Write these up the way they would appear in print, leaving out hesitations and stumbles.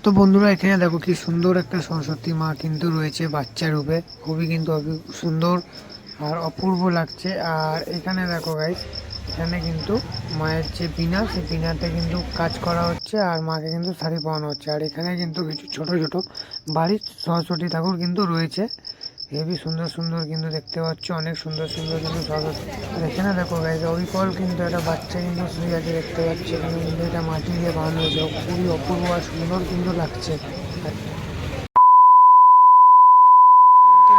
তো বন্ধুরা এখানে দেখো কি সুন্দর একটা সরস্বতী মা কিন্তু রয়েছে বাচ্চা রূপে, খুবই কিন্তু সুন্দর আর অপূর্ব লাগছে। আর এখানে দেখো গাইস, এখানে কিন্তু মায়ের যে বিনা, সেই বিনাতে কিন্তু কাজ করা হচ্ছে আর মাকে কিন্তু শাড়ি পরানো হচ্ছে। আর এখানে কিন্তু কিছু ছোট ছোট বাড়ির সরস্বতী ঠাকুর কিন্তু রয়েছে, হেবি সুন্দর সুন্দর কিন্তু দেখতে পাচ্ছ, অনেক সুন্দর সুন্দর কিন্তু সরস্বতী। আর এখানে দেখো গাইস, অবিকল কিন্তু একটা বাচ্চা কিন্তু শুয়ে আছে দেখতে পাচ্ছি, এখানে কিন্তু এটা মাটি দিয়ে বানানো হয়েছে, খুবই অপূর্ব আর সুন্দর কিন্তু লাগছে।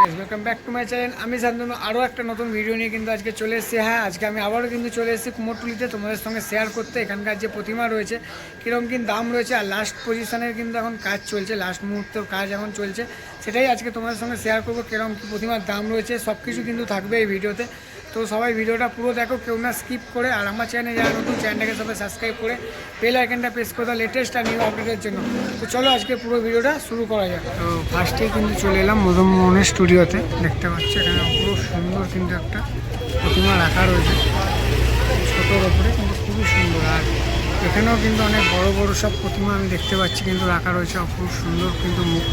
Welcome back to my channel, আমি শান্তনু আরও একটা নতুন ভিডিও নিয়ে কিন্তু আজকে চলে এসেছি। হ্যাঁ, আজকে আমি আবারও কিন্তু চলে এসেছি কুমোরটুলিতে তোমাদের সঙ্গে শেয়ার করতে এখানকার যে প্রতিমা রয়েছে কীরকম কিন্তু দাম রয়েছে। আর লাস্ট পজিশনের কিন্তু এখন কাজ চলছে, লাস্ট মুহূর্তের কাজ এখন চলছে, সেটাই আজকে তোমাদের সঙ্গে শেয়ার করবো। কীরকম কী প্রতিমার দাম রয়েছে সব কিছু কিন্তু থাকবে এই ভিডিওতে। তো সবাই ভিডিওটা পুরো দেখো, কেউ না স্কিপ করে। আর আমার চ্যানেলে যারা নতুন, চ্যানেলটাকে সবাই সাবস্ক্রাইব করে বেল আইকনটা প্রেস করে দাও লেটেস্ট আর নিউ আপডেটের জন্য। তো চলো আজকে পুরো ভিডিওটা শুরু করা যাক। তো ফার্স্টেই কিন্তু চলে এলাম মদন মোহনের স্টুডিওতে, দেখতে পাচ্ছি এখানে পুরো সুন্দর কিন্তু একটা প্রতিমা রাখা রয়েছে ছোটোর ওপরে, কিন্তু খুবই সুন্দর। আর এখানেও কিন্তু অনেক বড় বড় সব প্রতিমা আমি দেখতে পাচ্ছি কিন্তু রাখা রয়েছে, অপরূপ সুন্দর কিন্তু মুখ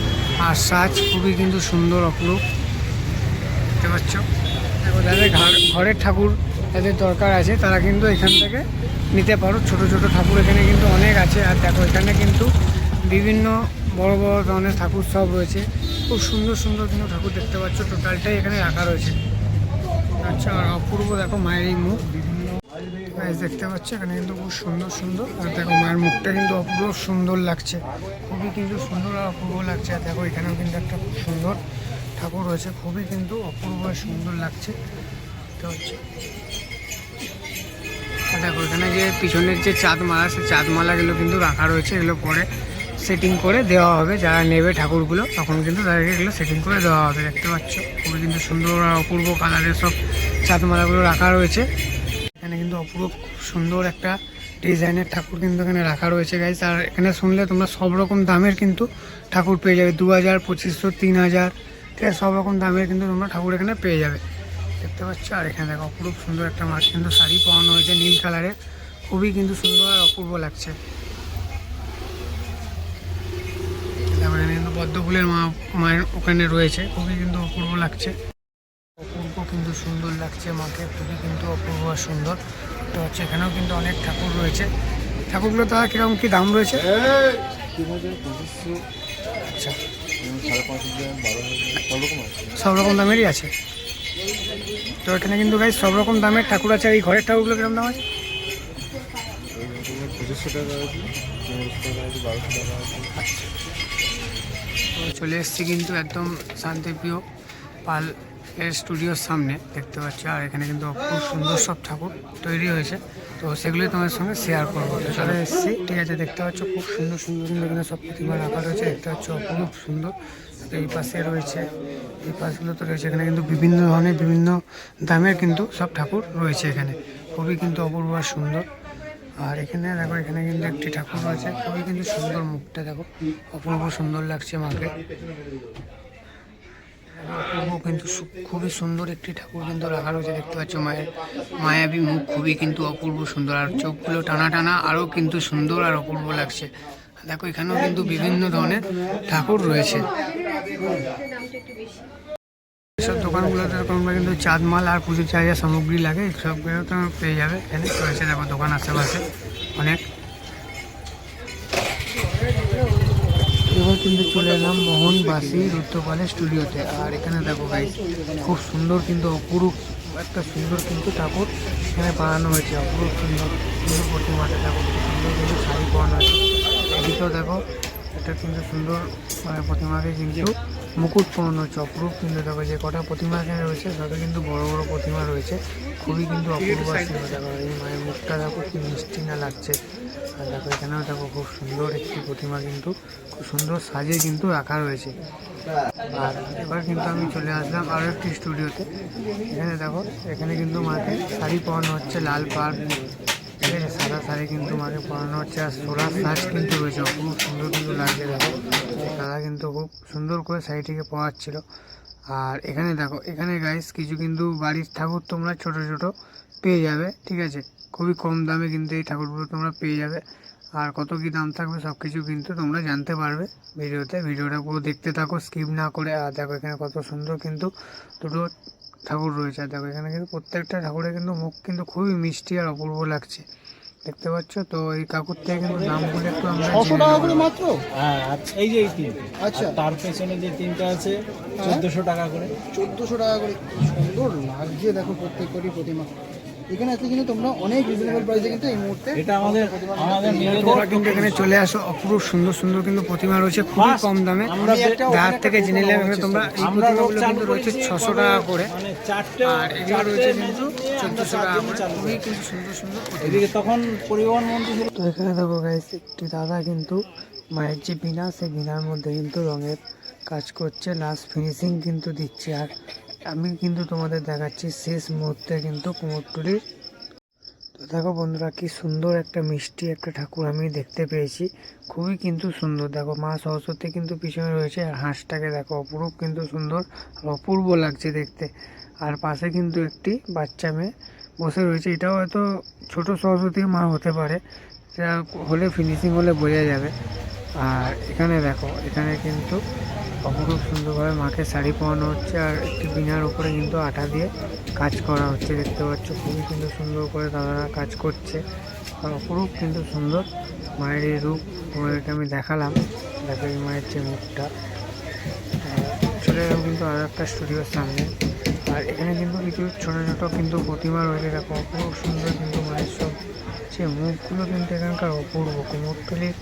আর সাজ খুবই কিন্তু সুন্দর অপরূপ দেখতে পাচ্ছ। দেখো, যাদের ঘরের ঠাকুর যাদের দরকার আছে তারা কিন্তু এখান থেকে নিতে পারো, ছোট ছোট ঠাকুর এখানে কিন্তু অনেক আছে। আর দেখো এখানে কিন্তু বিভিন্ন বড় বড় ধরনের ঠাকুর সব রয়েছে, খুব সুন্দর সুন্দর কিন্তু ঠাকুর দেখতে পাচ্ছ, টোটালটাই এখানে রাখা রয়েছে। আচ্ছা, আর অপূর্ব দেখো মায়ের এই মুখ, বিভিন্ন দেখতে পাচ্ছ এখানে কিন্তু খুব সুন্দর সুন্দর। আর দেখো মায়ের মুখটা কিন্তু অপূর্ব সুন্দর লাগছে, খুবই কিন্তু সুন্দর আর অপূর্ব লাগছে। আর দেখো এখানেও কিন্তু একটা খুব সুন্দর ঠাকুর রয়েছে, খুবই কিন্তু অপূর্ব সুন্দর লাগছে দেখতে পাচ্ছ। আর দেখো এখানে যে পিছনের যে চাঁদমালা, সেই চাঁদমালাগুলো কিন্তু রাখা রয়েছে, এগুলো পরে সেটিং করে দেওয়া হবে, যারা নেবে ঠাকুরগুলো তখন কিন্তু তাদেরকে এগুলো সেটিং করে দেওয়া হবে। দেখতে পাচ্ছ খুবই কিন্তু সুন্দর আর অপূর্ব কালারের সব চাঁদমালাগুলো রাখা রয়েছে। এখানে কিন্তু অপূর্ব সুন্দর একটা ডিজাইনের ঠাকুর কিন্তু এখানে রাখা রয়েছে গাইস। আর এখানে শুনলে তোমরা সব রকম দামের কিন্তু ঠাকুর পেয়ে যাবে, 2000, 2500, 3000, ঠিক আছে, সব রকম দামের কিন্তু তোমরা ঠাকুর এখানে পেয়ে যাবে দেখতে পাচ্ছ। আর এখানে দেখো অপূর্ব সুন্দর একটা মাছ কিন্তু শাড়ি পরানো হয়েছে নীল কালারের, খুবই কিন্তু সুন্দর আর অপূর্ব লাগছে। তারপরে কিন্তু পদ্ম ফুলের মায়ের ওখানে রয়েছে, খুবই কিন্তু অপূর্ব লাগছে, অপূর্ব কিন্তু সুন্দর লাগছে মাকে, খুবই কিন্তু অপূর্ব আর সুন্দর। তো হচ্ছে এখানেও কিন্তু অনেক ঠাকুর রয়েছে, ঠাকুরগুলো তারা কীরকম কী দাম রয়েছে? আচ্ছা, সব রকম দামেরই আছে। তো এখানে কিন্তু গাইস সব রকম দামের ঠাকুর আছে। আর এই ঘরের ঠাকুরগুলো কিরকম দাম আছে? চলে এসেছি কিন্তু একদম শান্তিপ্রিয় পাল এর স্টুডিওর সামনে দেখতে পাচ্ছি। আর এখানে কিন্তু খুব সুন্দর সব ঠাকুর তৈরি হয়েছে, তো সেগুলোই তোমার সঙ্গে শেয়ার করবো। তো চলে এসেছি, ঠিক আছে, দেখতে পাচ্ছ খুব সুন্দর সুন্দর কিন্তু এখানে সব প্রতিমা রাখা রয়েছে, দেখতে পাচ্ছ অপূর্ব সুন্দর। এই পাশে রয়েছে, এই পাশগুলো তো রয়েছে, এখানে কিন্তু বিভিন্ন ধরনের বিভিন্ন দামের কিন্তু সব ঠাকুর রয়েছে এখানে, খুবই কিন্তু অপূর্ব আর সুন্দর। আর এখানে দেখো, এখানে কিন্তু একটি ঠাকুর রয়েছে, খুবই কিন্তু সুন্দর, মুখটা দেখো অপূর্ব সুন্দর লাগছে মাকে, অপূর্ব কিন্তু খুবই সুন্দর একটি ঠাকুর কিন্তু রাখা রয়েছে দেখতে পাচ্ছ। মায়ের মায়াবী মুখ খুবই কিন্তু অপূর্ব সুন্দর, আর চোখগুলো টানা টানা আরও কিন্তু সুন্দর আর অপূর্ব লাগছে। দেখো এখানেও কিন্তু বিভিন্ন ধরনের ঠাকুর রয়েছে। এসব দোকানগুলোতে তোমরা কিন্তু চাঁদমাল আর পুজোর যা যা সামগ্রী লাগে সবগুলো তোমরা পেয়ে যাবে এখানে রয়েছে। দেখো দোকান আশেপাশে অনেক। এবার কিন্তু চলে এলাম মোহনবাসী রুদ্রপালের স্টুডিওতে। আর এখানে দেখো গাইস খুব সুন্দর কিন্তু অপরূপ একটা সুন্দর কিন্তু ঠাকুর এখানে বানানো হয়েছে, অপরূপ সুন্দর সুন্দর প্রতিমাটা দেখো, সুন্দর কিন্তু শাড়ি পরানো আছে। এদিকেও দেখো এটা কিন্তু সুন্দর মানে প্রতিমাকে কিন্তু মুকুট পরানো হচ্ছে, অপরূপ কিন্তু দেখো যে কটা প্রতিমা এখানে রয়েছে সবে কিন্তু বড় বড় প্রতিমা রয়েছে, খুবই কিন্তু অপূর্ব সুন্দর। দেখো এই মায়ের মুখটা দেখো কি মিষ্টি না লাগছে। আর দেখো এখানেও দেখো খুব সুন্দর একটি প্রতিমা কিন্তু খুব সুন্দর সাজে কিন্তু রাখা রয়েছে। আর এবার কিন্তু আমি চলে আসলাম আরও একটি স্টুডিওতে। এখানে দেখো এখানে কিন্তু মাকে শাড়ি পরানো হচ্ছে, লাল পাড়, ঠিক আছে, সাদা শাড়ি কিন্তু মাকে পরানো হচ্ছে। আর সোলার সাজ কিন্তু রয়েছে, খুব সুন্দর কিন্তু লাগছে। দেখো দাদা কিন্তু খুব সুন্দর করে শাড়িটিকে পরাচ্ছিল। আর এখানে দেখো, এখানে গাইস কিছু কিন্তু বাড়ির ঠাকুর তোমরা ছোট ছোট পেয়ে যাবে, ঠিক আছে, খুবই কম দামে কিন্তু এই ঠাকুরগুলো তোমরা পেয়ে যাবে। আর কত কী দাম থাকবে সব কিছু কিন্তু তোমরা জানতে পারবে ভিডিওটা পুরো দেখতে থাকো স্কিপ না করে। আর দেখো এখানে কত সুন্দর কিন্তু দুটো ঠাকুর রয়েছে। আর দেখো এখানে কিন্তু প্রত্যেকটা ঠাকুরের কিন্তু মুখ কিন্তু খুবই মিষ্টি আর অপূর্ব লাগছে, দেখতে পাচ্ছ। তো এই কাকুর থেকে কিন্তু দামগুলো একটু আমরা 600 টাকা করে মাত্র। হ্যাঁ, আর এই যে এই তিনটে, আচ্ছা, আর তার পেছনে যে তিনটা আছে 1400 টাকা করে। 1400 টাকা করে। সুন্দর লাগছে দেখো প্রত্যেকটি প্রতিমা। এখানে আসলে কিন্তু তোমরা অনেক রিজনেবল প্রাইসে কিন্তু এই মুহূর্তে এটা আমাদের নিজেদের তোমরা কিন্তু এখানে চলে আসো, অপরূপ সুন্দর সুন্দর কিন্তু প্রতিমা রয়েছে খুবই কম দামে। আমরা দাঁত থেকে জেনে নেবে তোমরা এই প্রতিমাগুলো কিন্তু রয়েছে 600 টাকা করে, মানে চারটে আর এগুলো রয়েছে কিন্তু 1400 টাকা করে। খুবই কিন্তু সুন্দর সুন্দর প্রতিমা। এদিকে তখন পরিবহন মন্ত্রী ছিল। তো এখানে দেখো গাইস, একটি দাদা কিন্তু মায়ের যে বিনা, সেই বিনার মধ্যে কিন্তু রঙের কাজ করছে, লাস্ট ফিনিশিং কিন্তু দিচ্ছে। আর আমি কিন্তু তোমাদের দেখাচ্ছি শেষ মুহূর্তে কিন্তু কুমোরটুলির। তো দেখো বন্ধুরা, কি সুন্দর একটা মিষ্টি একটা ঠাকুর আমি দেখতে পেয়েছি, খুবই কিন্তু সুন্দর। দেখো মা সরস্বতী কিন্তু পিছনে রয়েছে, আর হাঁসটাকে দেখো অপরূপ কিন্তু সুন্দর আর অপূর্ব লাগছে দেখতে। আর পাশে কিন্তু একটি বাচ্চা মেয়ে বসে রয়েছে, এটাও হয়তো ছোট সরস্বতী মা হতে পারে, এটা হলে ফিনিশিং হলে বোঝা যাবে। আর এখানে দেখো, এখানে কিন্তু অপরূপ সুন্দরভাবে মাকে শাড়ি পরানো হচ্ছে, আর একটি বিনার উপরে কিন্তু আঠা দিয়ে কাজ করা হচ্ছে, দেখতে পাচ্ছ। খুবই কিন্তু সুন্দর করে দাদারা কাজ করছে, আর অপরূপ কিন্তু সুন্দর মায়ের এই রূপ তোমাদেরকে আমি দেখালাম। দেখো এই মায়ের যে মুখটা। চলে এলাম কিন্তু আরও একটা স্টুডিওর সামনে, আর এখানে কিন্তু কিছু ছোটো ছোটো কিন্তু প্রতিমা রয়েছে। দেখো অপরূপ সুন্দর কিন্তু মায়ের সব সে মুখগুলো কিন্তু এখানকার অপূর্ব। কুমোরটুলির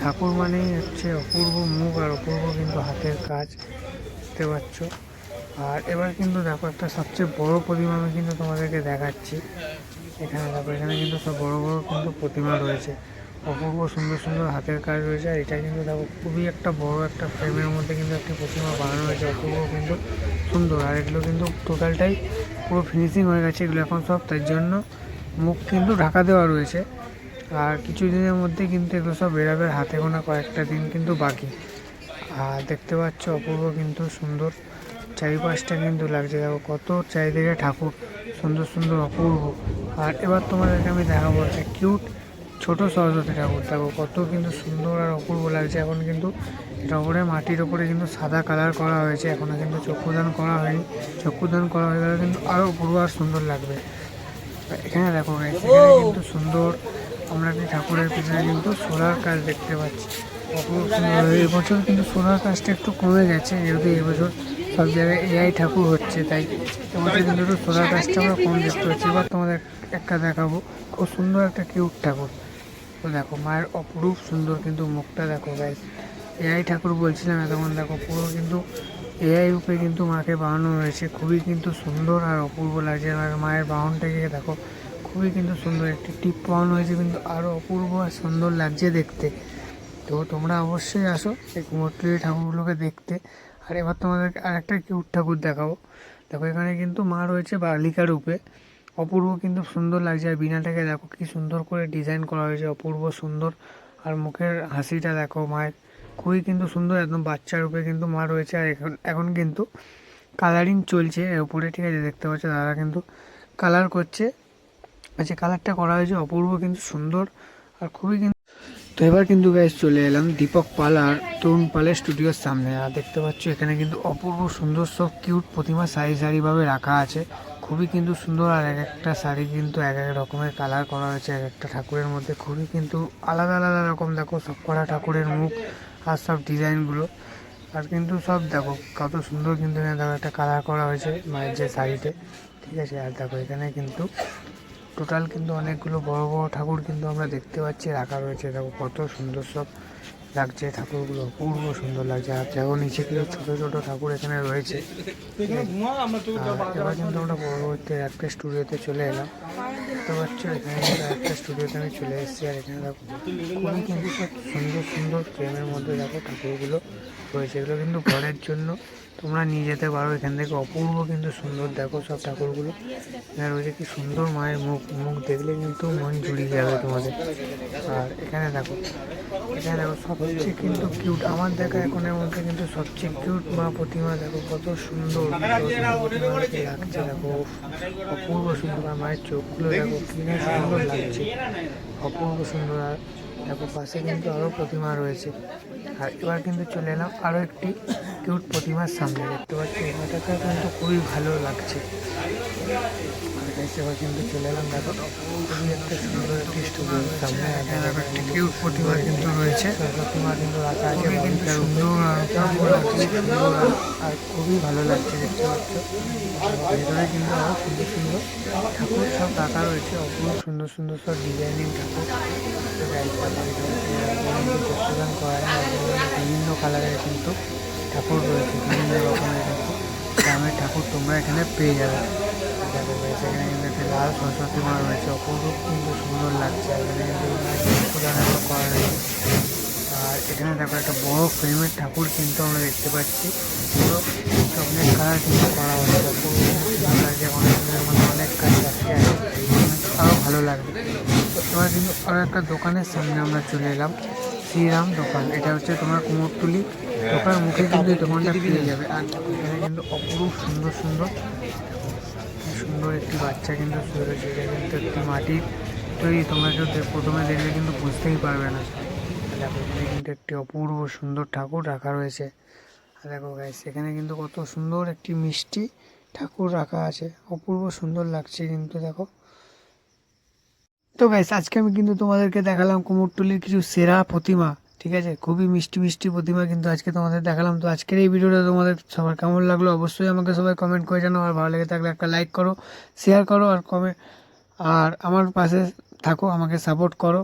ঠাকুর মানেই হচ্ছে অপূর্ব মুখ আর অপূর্ব কিন্তু হাতের কাজ, দেখতে পাচ্ছ। আর এবার কিন্তু দেখো একটা সবচেয়ে বড় প্রতিমা আমি কিন্তু তোমাদেরকে দেখাচ্ছি। এখানে দেখো, এখানে কিন্তু সব বড় বড় কিন্তু প্রতিমা রয়েছে, অপূর্ব সুন্দর সুন্দর হাতের কাজ রয়েছে। আর এটা কিন্তু দেখো খুবই একটা বড় একটা ফ্রেমের মধ্যে কিন্তু একটি প্রতিমা বানানো হয়েছে, অপূর্ব কিন্তু সুন্দর। আর এগুলো কিন্তু টোটালটাই পুরো ফিনিশিং হয়ে গেছে এগুলো এখন সব, তার জন্য মুখ কিন্তু ঢাকা দেওয়া রয়েছে। আর কিছু দিনের মধ্যে কিন্তু এগুলো সব বেরাবে, হাতে গোনা কয়েকটা দিন কিন্তু বাকি। আর দেখতে পাচ্ছ অপূর্ব কিন্তু সুন্দর চারিপাশটা কিন্তু লাগছে, দেখো কত চারিদিকে ঠাকুর সুন্দর সুন্দর অপূর্ব। আর এবার তোমাদেরকে আমি দেখাবো একটা কিউট ছোট সরস্বতী ঠাকুর, দেখো কত কিন্তু সুন্দর আর অপূর্ব লাগছে। এখন কিন্তু এটা ওপরে মাটির ওপরে কিন্তু সাদা কালার করা হয়েছে, এখনও কিন্তু চক্ষুদান করা হয়নি। চক্ষুদান করা হয়ে গেলে কিন্তু আরও অপূর্ব আর সুন্দর লাগবে। এখানে দেখো এখানে কিন্তু সুন্দর আমরা একটি ঠাকুরের পিছনে কিন্তু সোলার কাজ দেখতে পাচ্ছি, অপূর্ব সুন্দর। এবছর কিন্তু সোলার কাজটা একটু কমে গেছে, যেহেতু এবছর সব জায়গায় এআই ঠাকুর হচ্ছে, তাই এবছর কিন্তু একটু সোলার কাজটা আমরা কম দেখতে পাচ্ছি। এবার তোমাদের একটা দেখাবো খুব সুন্দর একটা কিউট ঠাকুর। তো দেখো মায়ের অপরূপ সুন্দর কিন্তু মুখটা দেখো গাইস, এআই ঠাকুর বলছিলাম এতক্ষণ, দেখো পুরো কিন্তু এআই রূপে কিন্তু মাকে বানানো হয়েছে, খুবই কিন্তু সুন্দর আর অপূর্ব লাগছে। আর মায়ের বাহনটাকে দেখো খুবই কিন্তু সুন্দর, একটি টিপ বানানো হয়েছে কিন্তু আরও অপূর্ব আর সুন্দর লাগছে দেখতে। তো তোমরা অবশ্যই আসো এই কুমোরটুলি ঠাকুরগুলোকে দেখতে। আর এবার তোমাদেরকে আর একটা কিউট ঠাকুর দেখাবো। দেখো এখানে কিন্তু মা রয়েছে বালিকা রূপে, অপূর্ব কিন্তু সুন্দর লাগছে। আর বিনাটাকে দেখো কি সুন্দর করে ডিজাইন করা হয়েছে, অপূর্ব সুন্দর। আর মুখের হাসিটা দেখো মায়ের খুবই কিন্তু সুন্দর, একদম বাচ্চা রূপে কিন্তু মা রয়েছে। আর এখন কিন্তু কালারিং চলছে এর উপরে, ঠিক আছে, দেখতে পাচ্ছ দাদা কিন্তু কালার করছে, আচ্ছা কালারটা করা হয়েছে অপূর্ব কিন্তু সুন্দর আর খুবই কিন্তু। তো এবার কিন্তু গাইস চলে এলাম দীপক পাল আর তরুণ পালের স্টুডিওর সামনে। আর দেখতে পাচ্ছ এখানে কিন্তু অপূর্ব সুন্দর সব কিউট প্রতিমা সারি সারিভাবে রাখা আছে, খুবই কিন্তু সুন্দর। আর এক একটা শাড়ি কিন্তু এক এক রকমের কালার করা হয়েছে এক একটা ঠাকুরের মধ্যে, খুবই কিন্তু আলাদা আলাদা রকম। দেখো সব করা ঠাকুরের মুখ আর সব ডিজাইনগুলো, আর কিন্তু সব দেখো কত সুন্দর কিন্তু এখানে দেখো একটা কালার করা হয়েছে মায়ের যে শাড়িতে, ঠিক আছে। আর দেখো এখানে কিন্তু টোটাল কিন্তু অনেকগুলো বড় বড় ঠাকুর কিন্তু আমরা দেখতে পাচ্ছি রাখা রয়েছে, দেখো কত সুন্দর সব লাগছে ঠাকুরগুলো, অপূর্ব সুন্দর লাগছে। আর দেখো নিচে কিছু ছোটো ছোটো ঠাকুর এখানে রয়েছে। এবার কিন্তু আমরা পরবর্তী একটা স্টুডিওতে চলে এলাম, দেখতে পাচ্ছ এখানে কিন্তু একটা স্টুডিওতে আমি চলে এসেছি। আর এখানে দেখো খুবই কিন্তু সব সুন্দর সুন্দর ফ্রেমের মধ্যে দেখো ঠাকুরগুলো রয়েছে, এগুলো কিন্তু ঘরের জন্য তোমরা নিয়ে যেতে পারো এখান থেকে, অপূর্ব কিন্তু সুন্দর। দেখো সব ঠাকুরগুলো এখানে রয়েছে, কি সুন্দর মায়ের মুখ, মুখ দেখলে কিন্তু মন জুড়িয়ে যাবে তোমাদের। আর এখানে দেখো সবচেয়ে কিন্তু কিউট আমার দেখা এখনের মধ্যে কিন্তু সবচেয়ে কিউট মা প্রতিমা, দেখো কত সুন্দর লাগছে, দেখো অপূর্ব সুন্দর। আর মায়ের চোখগুলো দেখো কি সুন্দর লাগছে, অপূর্ব সুন্দর। আর দেখো পাশে কিন্তু আরও প্রতিমা রয়েছে। আর এবার কিন্তু চলে এলাম আরও একটি কিউট প্রতিমার সামনে। দেখতে পাচ্ছি এটাকে কিন্তু খুবই ভালো লাগছে। আর গাইস এবার কিন্তু চলে এলাম, দেখো খুবই একটা সুন্দর একটি স্টুডিওর সামনে। এখানে দেখো একটি কিউট প্রতিমা কিন্তু রয়েছে। প্রতিমা কিন্তু রাখা আছে, কিন্তু সুন্দর আর খুবই ভালো লাগছে দেখতে পাচ্ছ। ভেতরে কিন্তু আরও সুন্দর সুন্দর ঠাকুর সব রাখা রয়েছে, অপূর্ব সুন্দর সুন্দর সব ডিজাইনিং ঠাকুর। ডেকোরেশন করা হয়, বিভিন্ন কালারের কিন্তু ঠাকুর রয়েছে, বিভিন্ন রকমের কিন্তু গ্রামের ঠাকুর তোমরা এখানে পেয়ে যাবে। দেখো গাইস এখানে কিন্তু একটা লাল সরস্বতী মা রয়েছে, অপরূপ কিন্তু সুন্দর লাগছে। এখানে কিন্তু প্রধান করা রয়েছে। আর এখানে দেখো একটা বড় ফ্রেমের ঠাকুর কিন্তু আমরা দেখতে পাচ্ছি। পুরো অনেক কালার কিন্তু করা হয়েছে, অপূর্ব সুন্দর লাগছে। অনেক দিনের মধ্যে অনেক কাজ বাকি আছে, আরও ভালো লাগবে। তো এবার কিন্তু আরও একটা দোকানের সামনে আমরা চলে এলাম, শ্রীরাম দোকান। এটা হচ্ছে তোমার কুমোরটুলি দোকান মুখে কিন্তু এই দোকানটা পেয়ে যাবে। আর এখানে কিন্তু অপরূপ সুন্দর সুন্দর সুন্দর একটি বাচ্চা কিন্তু শুয়ে রয়েছে। এটা কিন্তু একটি মাটির তৈরি, তোমরা কেউ প্রথমে দেখলে কিন্তু বুঝতেই পারবে না। দেখো এখানে কিন্তু একটি অপূর্ব সুন্দর ঠাকুর রাখা রয়েছে। আর দেখো গাইস এখানে কিন্তু কত সুন্দর একটি মিষ্টি ঠাকুর রাখা আছে, অপূর্ব সুন্দর লাগছে কিন্তু দেখো। তো গাইস আজকে আমি কিন্তু তোমাদেরকে দেখালাম কুমোরটুলির কিছু সেরা প্রতিমা, ঠিক আছে, খুবই মিষ্টি মিষ্টি প্রতিমা কিন্তু আজকে তোমাদের দেখালাম। তো আজকের এই ভিডিওটা তোমাদের সবার কেমন লাগলো অবশ্যই আমাকে সবাই কমেন্ট করে জানাও। আর ভালো লেগে থাকলে একটা লাইক করো, শেয়ার করো, আর আমার পাশে থাকো, আমাকে সাপোর্ট করো।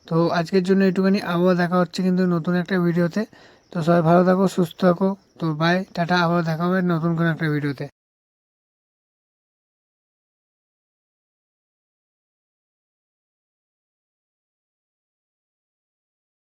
তো আজকের জন্য একটুখানি, আবার দেখা হচ্ছে কিন্তু নতুন একটা ভিডিওতে। তো সবাই ভালো থাকো, সুস্থ থাকো। তো বাই, টাটা, আবার দেখা হবে নতুন কোনো একটা ভিডিওতে।